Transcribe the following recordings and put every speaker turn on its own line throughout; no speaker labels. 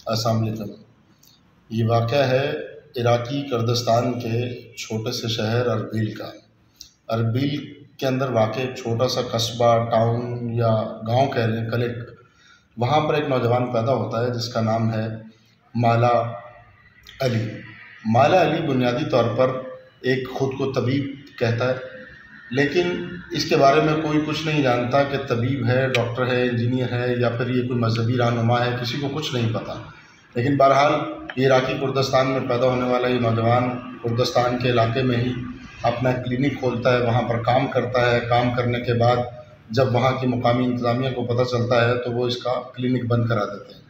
السلام علیکم۔ یہ واقعہ ہے عراقی کردستان کے چھوٹے سے شہر اربیل کا۔ اربیل کے اندر واقع ایک چھوٹا سا قصبہ، ٹاؤن یا گاؤں کہہ لیں، کلٹ، وہاں پر ایک نوجوان پیدا ہوتا ہے جس کا نام ہے مالا علی۔ مالا علی بنیادی طور پر ایک خود کو طبیب کہتا ہے، لیکن اس کے بارے میں کوئی کچھ نہیں جانتا کہ طبیب ہے، ڈاکٹر ہے، انجینئر ہے یا پھر یہ کوئی مذہبی رہنما ہے، کسی کو کچھ نہیں پتہ۔ لیکن بہرحال یہ عراقی کردستان میں پیدا ہونے والا یہ نوجوان کردستان کے علاقے میں ہی اپنا کلینک کھولتا ہے، وہاں پر کام کرتا ہے۔ کام کرنے کے بعد جب وہاں کی مقامی انتظامیہ کو پتہ چلتا ہے تو وہ اس کا کلینک بند کرا دیتے ہیں۔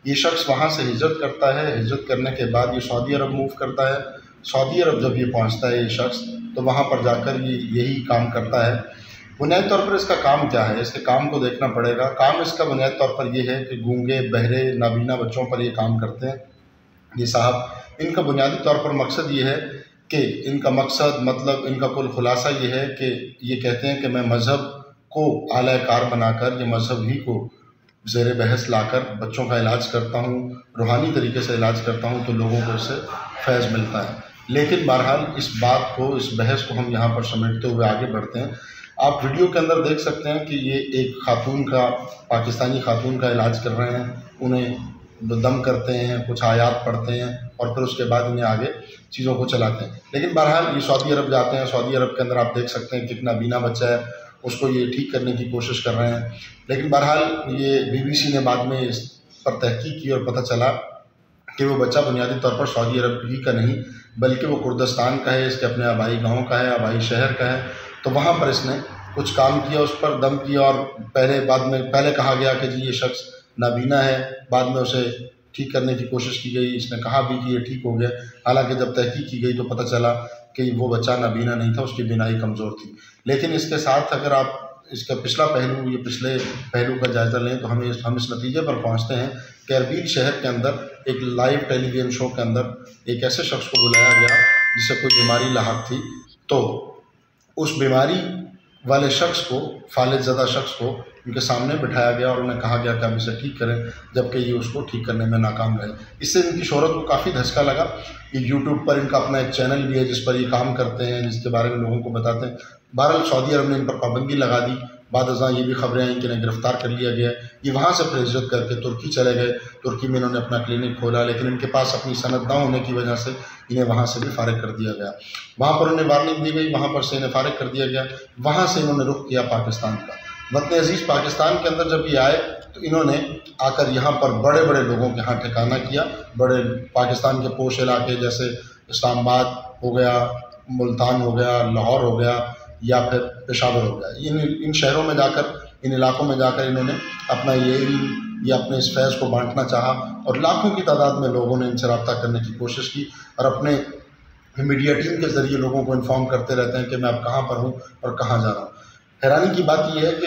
یہ شخص وہاں سے ہجرت کرتا ہے۔ ہجرت کرنے کے بعد یہ سعودی عرب موو کرتا ہے۔ سعودی عرب جب یہ پہنچتا ہے یہ شخص، تو وہاں پر جا کر یہ یہی کام کرتا ہے۔ بنیادی طور پر اس کا کام کیا ہے، اس کے کام کو دیکھنا پڑے گا۔ کام اس کا بنیادی طور پر یہ ہے کہ گونگے، بہرے، نابینا بچوں پر یہ کام کرتے ہیں یہ صاحب۔ ان کا بنیادی طور پر مقصد یہ ہے کہ ان کا مقصد، مطلب ان کا کل خلاصہ یہ ہے کہ یہ کہتے ہیں کہ میں مذہب کو اعلی کار بنا کر، یہ مذہب ہی کو زیر بحث لا کر بچوں کا علاج کرتا ہوں، روحانی طریقے سے علاج کرتا ہوں، تو لوگوں کو اس سے فیض ملتا ہے۔ لیکن بہرحال اس بات کو، اس بحث کو ہم یہاں پر سمیٹتے ہوئے آگے بڑھتے ہیں۔ آپ ویڈیو کے اندر دیکھ سکتے ہیں کہ یہ ایک خاتون کا، پاکستانی خاتون کا علاج کر رہے ہیں۔ انہیں دم کرتے ہیں، کچھ آیات پڑھتے ہیں اور پھر اس کے بعد انہیں آگے چیزوں کو چلاتے ہیں۔ لیکن بہرحال یہ سعودی عرب جاتے ہیں۔ سعودی عرب کے اندر آپ دیکھ سکتے ہیں کتنا بینا بچہ ہے، اس کو یہ ٹھیک کرنے کی کوشش کر رہے ہیں۔ لیکن بہرحال یہ BBC نے بعد میں اس پر تحقیق کی اور پتہ چلا کہ وہ بچہ بنیادی طور پر سعودی عرب ہی کا نہیں بلکہ وہ کردستان کا ہے، اس کے اپنے آبائی گاؤں کا ہے، آبائی شہر کا ہے۔ تو وہاں پر اس نے کچھ کام کیا، اس پر دم کیا، اور پہلے کہا گیا کہ جی یہ شخص نابینا ہے، بعد میں اسے ٹھیک کرنے کی کوشش کی گئی۔ اس نے کہا بھی کہ یہ ٹھیک ہو گیا، حالانکہ جب تحقیق کی گئی تو پتہ چلا کہ وہ بچہ نابینا نہیں تھا، اس کی بینائی کمزور تھی۔ لیکن اس کے ساتھ اگر آپ اس کا پچھلے پہلو کا جائزہ لیں تو ہم اس نتیجے پر پہنچتے ہیں کہ اربیل شہر کے اندر ایک لائیو ٹیلی ویژن شو کے اندر ایک ایسے شخص کو بلایا گیا جسے کوئی بیماری لاحق تھی، تو اس بیماری والے شخص کو، فالج زدہ شخص کو ان کے سامنے بٹھایا گیا اور انہیں کہا گیا کہ آپ اسے ٹھیک کریں، جبکہ یہ اس کو ٹھیک کرنے میں ناکام رہے۔ اس سے ان کی شہرت کو کافی دھچکا لگا۔ یہ یوٹیوب پر ان کا اپنا ایک چینل بھی ہے جس پر یہ کام کرتے ہیں، جس کے بارے میں لوگوں کو بتاتے ہیں۔ بہرحال سعودی عرب نے ان پر پابندی لگا دی۔ بعد ازاں یہ بھی خبریں آئیں کہ انہیں گرفتار کر لیا گیا۔ یہ وہاں سے پھر ہجرت کر کے ترکی چلے گئے۔ ترکی میں انہوں نے اپنا کلینک کھولا، لیکن ان کے پاس اپنی سند نہ ہونے کی وجہ سے انہیں وہاں سے بھی فارغ کر دیا گیا۔ وہاں پر انہیں وارننگ دی گئی، وہاں پر سے انہیں فارغ کر دیا گیا۔ وہاں سے انہوں نے رخ کیا پاکستان کا۔ وطن عزیز پاکستان کے اندر جب یہ آئے تو انہوں نے آ کر یہاں پر بڑے بڑے لوگوں کے ہاں ٹھکانہ کیا۔ بڑے پاکستان کے پوش علاقے جیسے اسلام آباد ہو گیا، ملتان ہو گیا، لاہور ہو گیا یا پھر پشاور ہو گیا، ان شہروں میں جا کر، ان علاقوں میں جا کر انہوں نے اپنا یہ علم یا اپنے اس فیض کو بانٹنا چاہا، اور لاکھوں کی تعداد میں لوگوں نے ان سے رابطہ کرنے کی کوشش کی اور اپنے میڈیا ٹیم کے ذریعے لوگوں کو انفارم کرتے رہتے ہیں کہ میں اب کہاں پر ہوں اور کہاں جا رہا ہوں۔ حیرانی کی بات یہ ہے کہ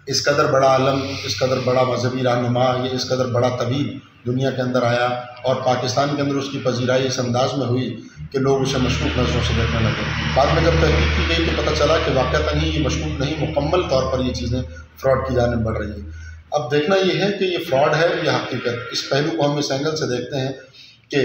اس قدر بڑا عالم، اس قدر بڑا مذہبی رہنما، یہ اس قدر بڑا طبیب دنیا کے اندر آیا اور پاکستان کے اندر اس کی پذیرائی اس انداز میں ہوئی کہ لوگ اسے مشکوک نظروں سے دیکھنے لگے۔ بعد میں جب تحقیق کی گئی تو پتہ چلا کہ واقعتاً ہی یہ مشکوک نہیں، مکمل طور پر یہ چیزیں فراڈ کی جانب بڑھ رہی ہیں۔ اب دیکھنا یہ ہے کہ یہ فراڈ ہے یا حقیقت۔ اس پہلو کو ہم اس اینگل سے دیکھتے ہیں کہ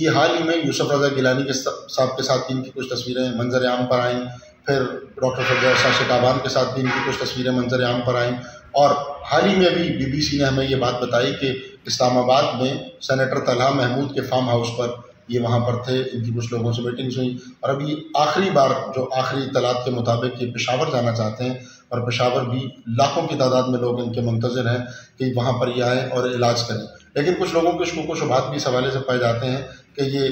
یہ حال ہی میں یوسف رضا گیلانی کے صاحب کے ساتھ ان کی کچھ تصویریں منظر عام پر آئیں، پھر ڈاکٹر فردوس شاہ شکابان کے ساتھ بھی ان کی کچھ تصویریں منظر عام پر آئیں، اور حال ہی میں بھی BBC نے ہمیں یہ بات بتائی کہ اسلام آباد میں سینیٹر طلحہ محمود کے فارم ہاؤس پر یہ وہاں پر تھے، ان کی کچھ لوگوں سے میٹنگز ہوئیں، اور ابھی آخری بار جو آخری اطلاعات کے مطابق یہ پشاور جانا چاہتے ہیں، اور پشاور بھی لاکھوں کی تعداد میں لوگ ان کے منتظر ہیں کہ وہاں پر یہ آئیں اور علاج کریں۔ لیکن کچھ لوگوں کے شکوک و شبہات بھی اس حوالے سے پائے جاتے ہیں کہ یہ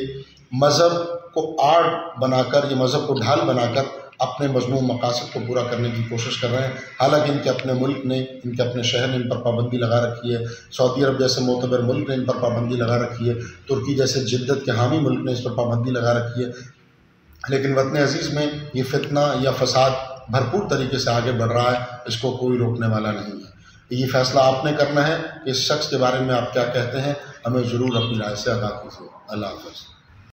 مذہب کو آڑ بنا کر، یہ مذہب کو ڈھال بنا کر اپنے مذموم مقاصد کو پورا کرنے کی کوشش کر رہے ہیں۔ حالانکہ ان کے اپنے ملک نے، ان کے اپنے شہر نے ان پر پابندی لگا رکھی ہے۔ سعودی عرب جیسے معتبر ملک نے ان پر پابندی لگا رکھی ہے۔ ترکی جیسے جدت کے حامی ملک نے اس پر پابندی لگا رکھی ہے۔ لیکن وطن عزیز میں یہ فتنہ یا فساد بھرپور طریقے سے آگے بڑھ رہا ہے، اس کو کوئی روکنے والا نہیں ہے۔ یہ فیصلہ آپ نے کرنا ہے کہ اس شخص کے بارے میں آپ کیا کہتے ہیں، ہمیں ضرور اپنی رائے سے آگاہ کیجیے۔ اللہ حافظ۔